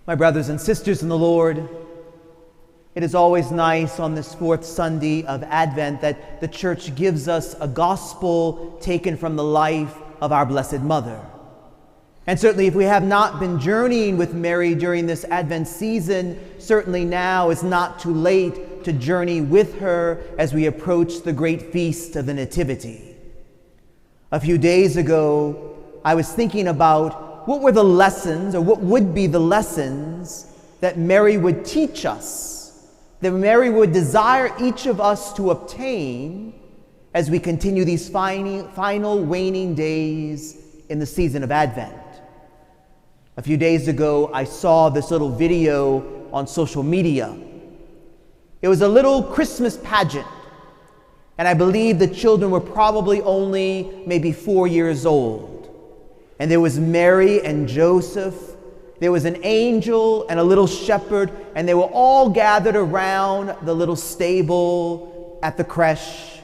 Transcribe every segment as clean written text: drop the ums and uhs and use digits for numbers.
My brothers and sisters in the Lord, it is always nice on this fourth Sunday of Advent that the Church gives us a gospel taken from the life of our Blessed Mother. And certainly if we have not been journeying with Mary during this Advent season, certainly now is not too late to journey with her as we approach the great feast of the Nativity. A few days ago, I was thinking about what were the lessons, or what would be the lessons that Mary would teach us, that Mary would desire each of us to obtain as we continue these final waning days in the season of Advent. A few days ago, I saw this little video on social media. It was a little Christmas pageant, and I believe the children were probably only maybe 4 years old. And there was Mary and Joseph, there was an angel and a little shepherd, and they were all gathered around the little stable at the creche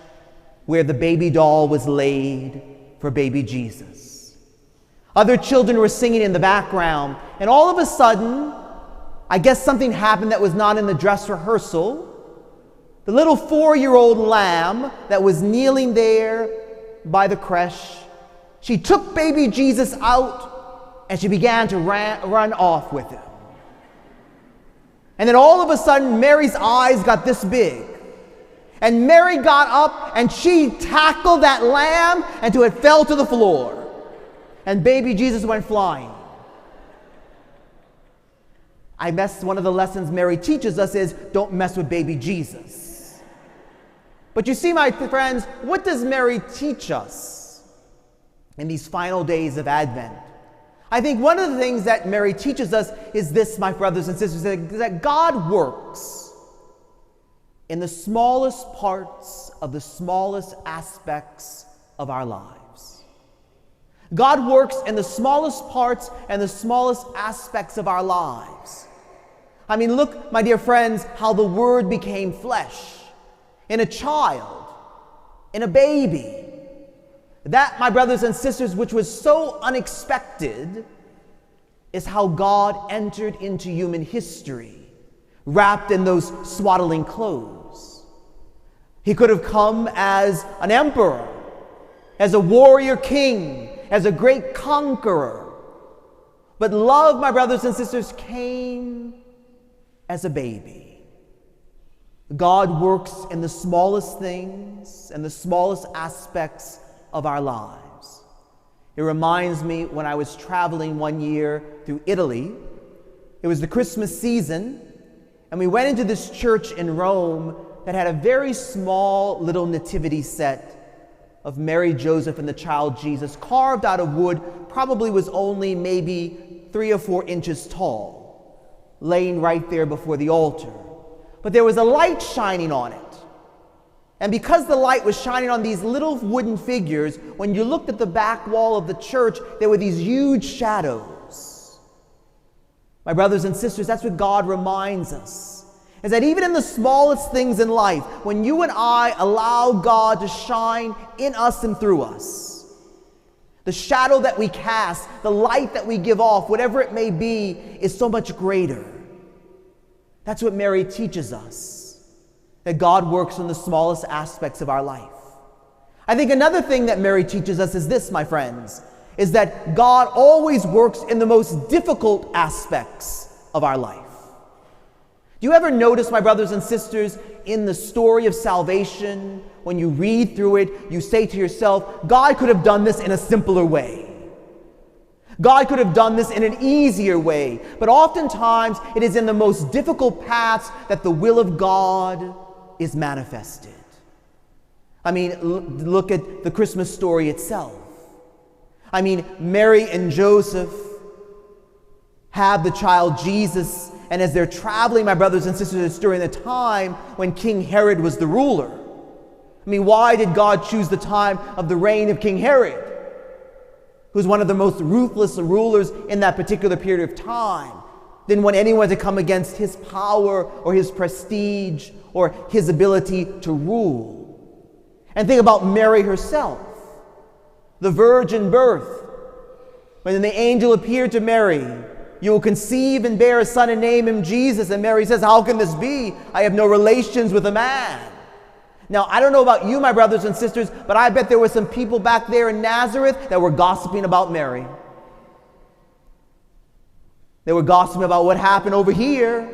where the baby doll was laid for baby Jesus. Other children were singing in the background, and all of a sudden, I guess something happened that was not in the dress rehearsal. The little 4-year-old lamb that was kneeling there by the creche, she took baby Jesus out and she began to run off with him. And then all of a sudden, Mary's eyes got this big. And Mary got up and she tackled that lamb until it fell to the floor. And baby Jesus went flying. One of the lessons Mary teaches us is don't mess with baby Jesus. But you see, my friends, what does Mary teach us in these final days of Advent? I think one of the things that Mary teaches us is this, my brothers and sisters, that God works in the smallest parts of the smallest aspects of our lives. God works in the smallest parts and the smallest aspects of our lives. I mean, look, my dear friends, how the Word became flesh in a child, in a baby. That, my brothers and sisters, which was so unexpected, is how God entered into human history, wrapped in those swaddling clothes. He could have come as an emperor, as a warrior king, as a great conqueror. But love, my brothers and sisters, came as a baby. God works in the smallest things and the smallest aspects of our lives. It reminds me when I was traveling one year through Italy. It was the Christmas season, and we went into this church in Rome that had a very small little nativity set of Mary, Joseph, and the child Jesus, carved out of wood, probably was only maybe 3 or 4 inches tall, laying right there before the altar. But there was a light shining on it. And because the light was shining on these little wooden figures, when you looked at the back wall of the church, there were these huge shadows. My brothers and sisters, that's what God reminds us, is that even in the smallest things in life, when you and I allow God to shine in us and through us, the shadow that we cast, the light that we give off, whatever it may be, is so much greater. That's what Mary teaches us, that God works in the smallest aspects of our life. I think another thing that Mary teaches us is this, my friends, is that God always works in the most difficult aspects of our life. Do you ever notice, my brothers and sisters, in the story of salvation, when you read through it, you say to yourself, God could have done this in a simpler way. God could have done this in an easier way. But oftentimes, it is in the most difficult paths that the will of God is manifested. I mean, look at the Christmas story itself. I mean, Mary and Joseph have the child Jesus, and as they're traveling, my brothers and sisters, it's during the time when King Herod was the ruler. I mean, why did God choose the time of the reign of King Herod, who's one of the most ruthless rulers in that particular period of time? Didn't want anyone to come against his power or his prestige or his ability to rule. And think about Mary herself, the virgin birth. When the angel appeared to Mary, You will conceive and bear a son and name him Jesus. And Mary says, how can this be? I have no relations with a man. Now, I don't know about you, my brothers and sisters, but I bet there were some people back there in Nazareth that were gossiping about Mary. They were gossiping about what happened over here.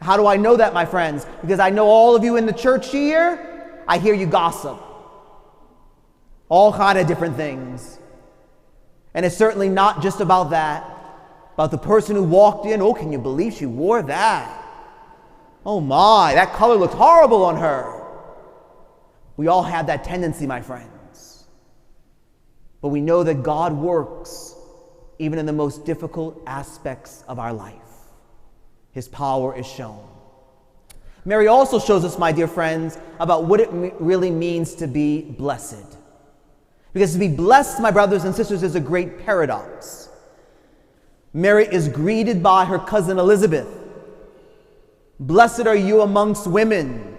How do I know that, my friends? Because I know all of you in the church here, I hear you gossip. All kind of different things. And it's certainly not just about that. About the person who walked in, oh, can you believe she wore that? Oh my, that color looks horrible on her. We all have that tendency, my friends. But we know that God works even in the most difficult aspects of our life. His power is shown. Mary also shows us, my dear friends, about what it really means to be blessed. Because to be blessed, my brothers and sisters, is a great paradox. Mary is greeted by her cousin Elizabeth. Blessed are you amongst women.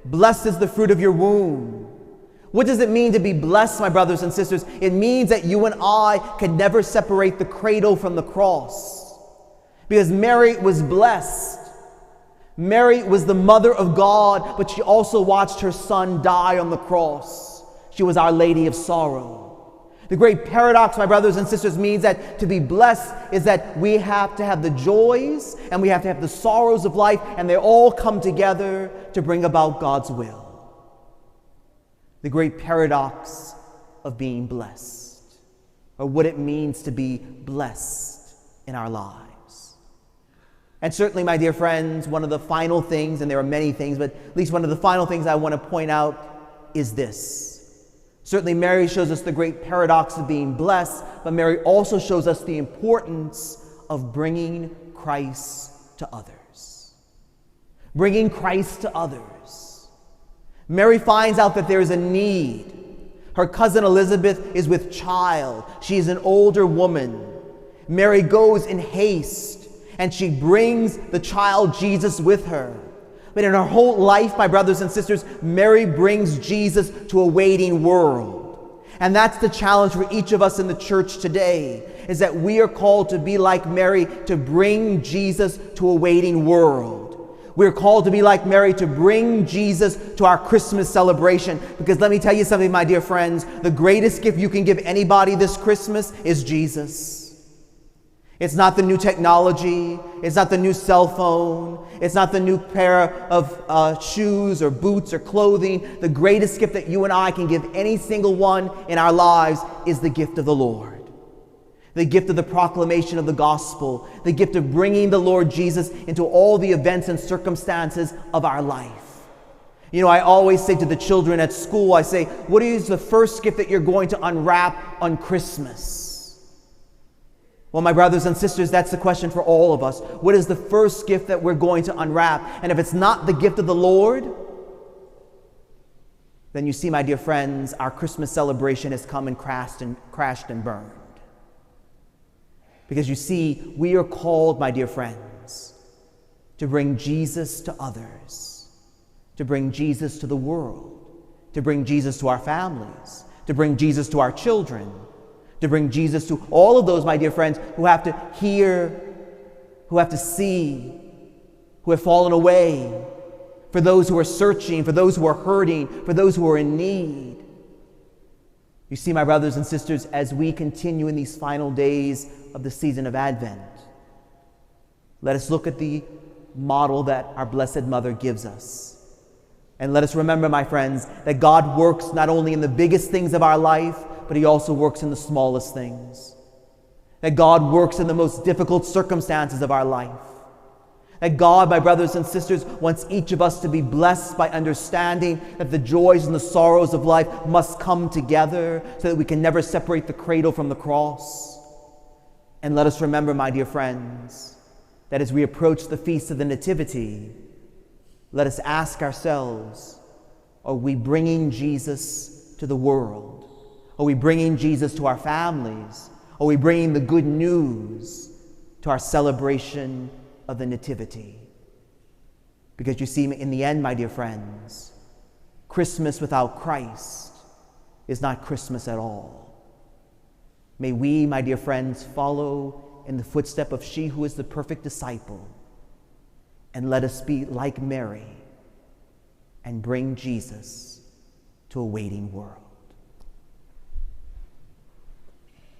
Blessed is the fruit of your womb. What does it mean to be blessed, my brothers and sisters? It means that you and I can never separate the cradle from the cross. Because Mary was blessed. Mary was the mother of God, but she also watched her son die on the cross. She was Our Lady of Sorrow. The great paradox, my brothers and sisters, means that to be blessed is that we have to have the joys and we have to have the sorrows of life, and they all come together to bring about God's will. The great paradox of being blessed, or what it means to be blessed in our lives. And certainly, my dear friends, one of the final things, and there are many things, but at least one of the final things I want to point out is this. Certainly, Mary shows us the great paradox of being blessed, but Mary also shows us the importance of bringing Christ to others. Bringing Christ to others. Mary finds out that there is a need. Her cousin Elizabeth is with child. She is an older woman. Mary goes in haste, and she brings the child Jesus with her. But in her whole life, my brothers and sisters, Mary brings Jesus to a waiting world. And that's the challenge for each of us in the church today, is that we are called to be like Mary, to bring Jesus to a waiting world. We're called to be like Mary, to bring Jesus to our Christmas celebration. Because let me tell you something, my dear friends, the greatest gift you can give anybody this Christmas is Jesus. It's not the new technology. It's not the new cell phone. It's not the new pair of shoes or boots or clothing. The greatest gift that you and I can give any single one in our lives is the gift of the Lord. The gift of the proclamation of the gospel. The gift of bringing the Lord Jesus into all the events and circumstances of our life. You know, I always say to the children at school, I say, what is the first gift that you're going to unwrap on Christmas? Well, my brothers and sisters, that's the question for all of us. What is the first gift that we're going to unwrap? And if it's not the gift of the Lord, then you see, my dear friends, our Christmas celebration has come and crashed and burned. Because you see, we are called, my dear friends, to bring Jesus to others, to bring Jesus to the world, to bring Jesus to our families, to bring Jesus to our children, to bring Jesus to all of those, my dear friends, who have to hear, who have to see, who have fallen away, for those who are searching, for those who are hurting, for those who are in need. You see, my brothers and sisters, as we continue in these final days of the season of Advent, let us look at the model that our Blessed Mother gives us. And let us remember, my friends, that God works not only in the biggest things of our life, but He also works in the smallest things. That God works in the most difficult circumstances of our life. That God, my brothers and sisters, wants each of us to be blessed by understanding that the joys and the sorrows of life must come together so that we can never separate the cradle from the cross. And let us remember, my dear friends, that as we approach the Feast of the Nativity, let us ask ourselves, are we bringing Jesus to the world? Are we bringing Jesus to our families? Are we bringing the good news to our celebration of the Nativity? Because you see, in the end, my dear friends, Christmas without Christ is not Christmas at all. May we, my dear friends, follow in the footstep of she who is the perfect disciple. And let us be like Mary and bring Jesus to a waiting world.